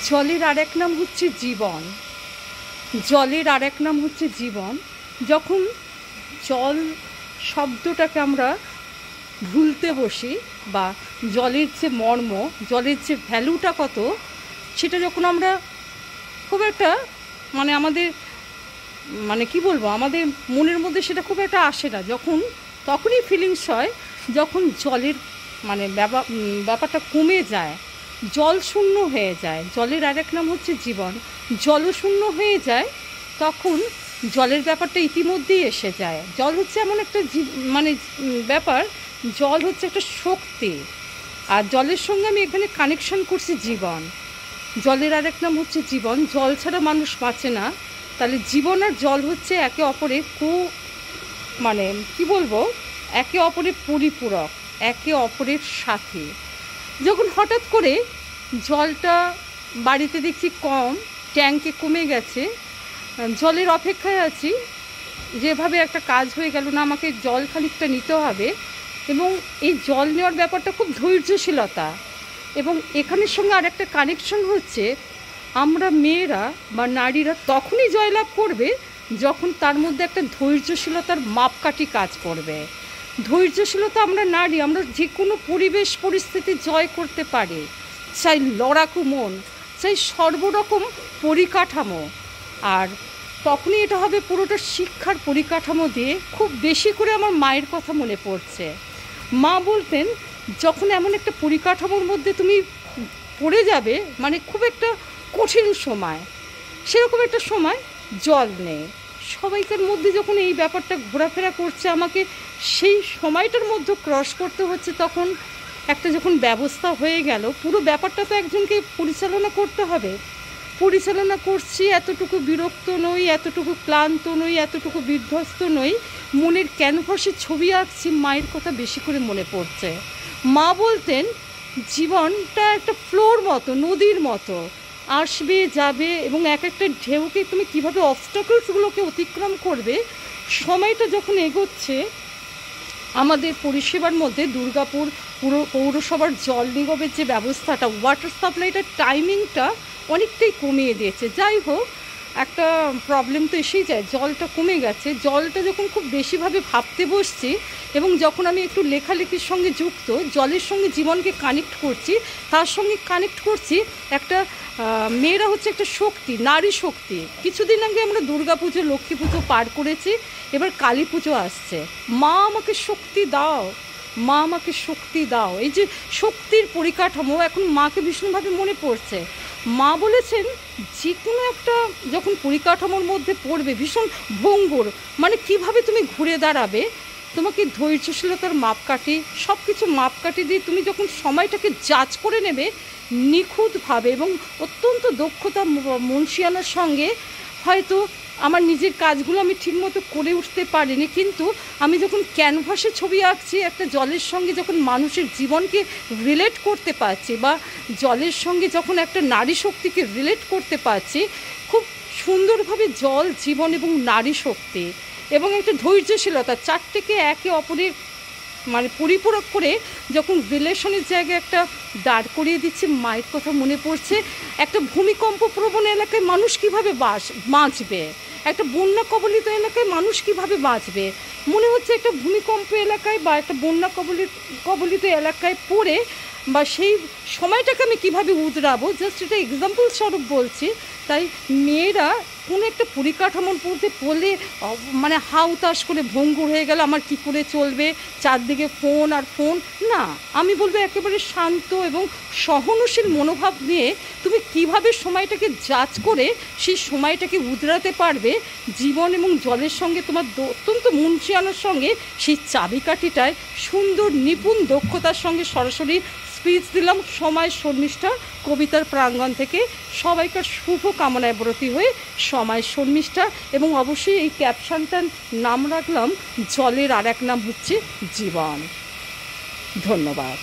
জলের আর এক নাম হচ্ছে জীবন। জলের আর এক নাম হচ্ছে জীবন। যখন জল শব্দটাকে আমরা ভুলতে বসি, বা জলের যে মর্ম, জলের যে ভ্যালুটা কত, সেটা যখন আমরা খুব একটা আমাদের কি বলবো, আমাদের মনের মধ্যে সেটা খুব একটা আসে না, তখনই ফিলিংস হয় যখন জলের ব্যাপারটা কমে যায়, জল শূন্য হয়ে যায়। জলের আর এক নাম হচ্ছে জীবন। জলশূন্য হয়ে যায়, তখন জলের ব্যাপারটা ইতিমধ্যেই এসে যায়। জল হচ্ছে এমন একটা ব্যাপার, জল হচ্ছে একটা শক্তি, আর জলের সঙ্গে আমি এখানে কানেকশন করছি জীবন। জলের আর এক নাম হচ্ছে জীবন। জল ছাড়া মানুষ বাঁচে না। তাহলে জীবন আর জল হচ্ছে একে অপরের একে অপরের পরিপূরক, একে অপরের সাথে। যখন হঠাৎ করে জলটা বাড়িতে দেখছি কম, ট্যাঙ্কে কমে গেছে, জলের অপেক্ষায় আছি, যেভাবে একটা কাজ হয়ে গেল না, আমাকে জল খানিকটা নিতে হবে। এবং এই জল নেওয়ার ব্যাপারটা খুব ধৈর্যশীলতা, এবং এখানের সঙ্গে আর একটা কানেকশন হচ্ছে, আমরা মেয়েরা বা নারীরা তখনই জয়লাভ করবে যখন তার মধ্যে একটা ধৈর্যশীলতার মাপকাঠি কাজ করবে। ধৈর্যশীলতা, আমরা নারী, আমরা যে কোনো পরিবেশ পরিস্থিতি জয় করতে পারি, চাই লড়াকু মন, চাই সর্বরকম পরিকাঠামো। আর তখনই এটা হবে পুরোটা শিক্ষার পরিকাঠামো দিয়ে। খুব বেশি করে আমার মায়ের কথা মনে পড়ছে। মা বলতেন, যখন এমন একটা পরিকাঠামোর মধ্যে তুমি পড়ে যাবে, খুব একটা কঠিন সময়, সেরকম একটা সময় জল নেই। সবাইকার মধ্যে যখন এই ব্যাপারটা ঘোরাফেরা করছে, আমাকে সেই সময়টার মধ্যে ক্রস করতে হচ্ছে, তখন একটা যখন ব্যবস্থা হয়ে গেল, পুরো ব্যাপারটা তো একজনকে পরিচালনা করতে হবে। পরিচালনা করছি, এতটুকু বিরক্ত নই, এতটুকু ক্লান্ত নই, এতটুকু বিধ্বস্ত নই, মনের ক্যানভাসে ছবি আঁকছি। মায়ের কথা বেশি করে মনে পড়ছে। মা বলতেন, জীবনটা একটা ফ্লোর মতো, নদীর মতো, আসবে যাবে, এবং এক একটা ঢেউকে তুমি কীভাবে অবস্টাকলসগুলোকে অতিক্রম করবে। সময়টা যখন এগোচ্ছে, আমাদের পরিষেবার মধ্যে দুর্গাপুর পৌরসভার জল নিগমের যে ব্যবস্থাটা, ওয়াটার সাপ্লাইটার টাইমিংটা অনেকটাই কমিয়ে দিয়েছে। যাই হোক, একটা প্রবলেম তো এসেই যায়, জলটা কমে গেছে। জলটা যখন খুব বেশিভাবে ভাবতে বসছি, এবং যখন আমি একটু লেখালেখির সঙ্গে যুক্ত, জলের সঙ্গে জীবনকে কানেক্ট করছি, তার সঙ্গে কানেক্ট করছি একটা মেয়েরা হচ্ছে একটা শক্তি, নারী শক্তি। কিছুদিন আগে আমরা দুর্গাপুজো, লক্ষ্মী পুজো পার করেছি, এবার কালী পুজো আসছে। মা আমাকে শক্তি দাও, মা আমাকে শক্তি দাও। এই যে শক্তির পরিকাঠামো, এখন মাকে ভীষণভাবে মনে পড়ছে। মা বলেছেন, যে কোনো একটা যখন পরিকাঠামোর মধ্যে পড়বে, ভীষণ ভঙ্গুর, কিভাবে তুমি ঘুরে দাঁড়াবে, তোমাকে ধৈর্যশীলতার মাপকাঠি, সব কিছু মাপকাঠি দিয়ে তুমি যখন সময়টাকে জাজ করে নেবে নিখুঁতভাবে এবং অত্যন্ত দক্ষতা মুন্সিয়ানার সঙ্গে, হয়তো আমার নিজের কাজগুলো আমি ঠিকমতো করে উঠতে পারিনি, কিন্তু আমি যখন ক্যানভাসে ছবি আঁকছি, একটা জলের সঙ্গে যখন মানুষের জীবনকে রিলেট করতে পারছি, বা জলের সঙ্গে যখন একটা নারী শক্তিকে রিলেট করতে পারছি, খুব সুন্দরভাবে জল, জীবন এবং নারী শক্তি এবং একটা ধৈর্যশীলতা, চারটেকে একে অপরের পরিপূরক করে যখন রিলেশনের জায়গায় একটা দাঁড় করিয়ে দিচ্ছে। মায়ের কথা মনে পড়ছে, একটা ভূমিকম্প প্রবণ এলাকায় মানুষ কীভাবে বাঁচবে, একটা বন্যা কবলিত এলাকায় মানুষ কীভাবে বাঁচবে। মনে হচ্ছে একটা ভূমিকম্প এলাকায় বা একটা বন্যা কবলিত এলাকায় পড়ে, বা সেই সময়টাকে আমি কীভাবে উতরাবো, জাস্ট এটা এক্সাম্পল স্বরূপ বলছি। তাই মেয়েরা কোনো একটা পরিকাঠামোর মধ্যে পড়লে হাউতাস করে ভঙ্গুর হয়ে গেল, আমার কি করে চলবে, চারদিকে ফোন আর ফোন, না, আমি বলবো একেবারে শান্ত এবং সহনশীল মনোভাব নিয়ে তুমি কিভাবে সময়টাকে জাজ করে সেই সময়টাকে উতরাতে পারবে। জীবন এবং জলের সঙ্গে তোমার অত্যন্ত মুন্সিয়ানার সঙ্গে সেই চাবিকাঠিটায় সুন্দর নিপুণ দক্ষতার সঙ্গে সরাসরি স্পিচ দিলাম সময় শর্মিষ্ঠা কবিতার প্রাঙ্গণ থেকে। সবাইকার শুভ কামনায় ব্রতী হয়ে সময় শর্মিষ্ঠা, এবং অবশ্যই এই ক্যাপশনটার নাম রাখলাম, জলের আর এক নাম হচ্ছে জীবন। ধন্যবাদ।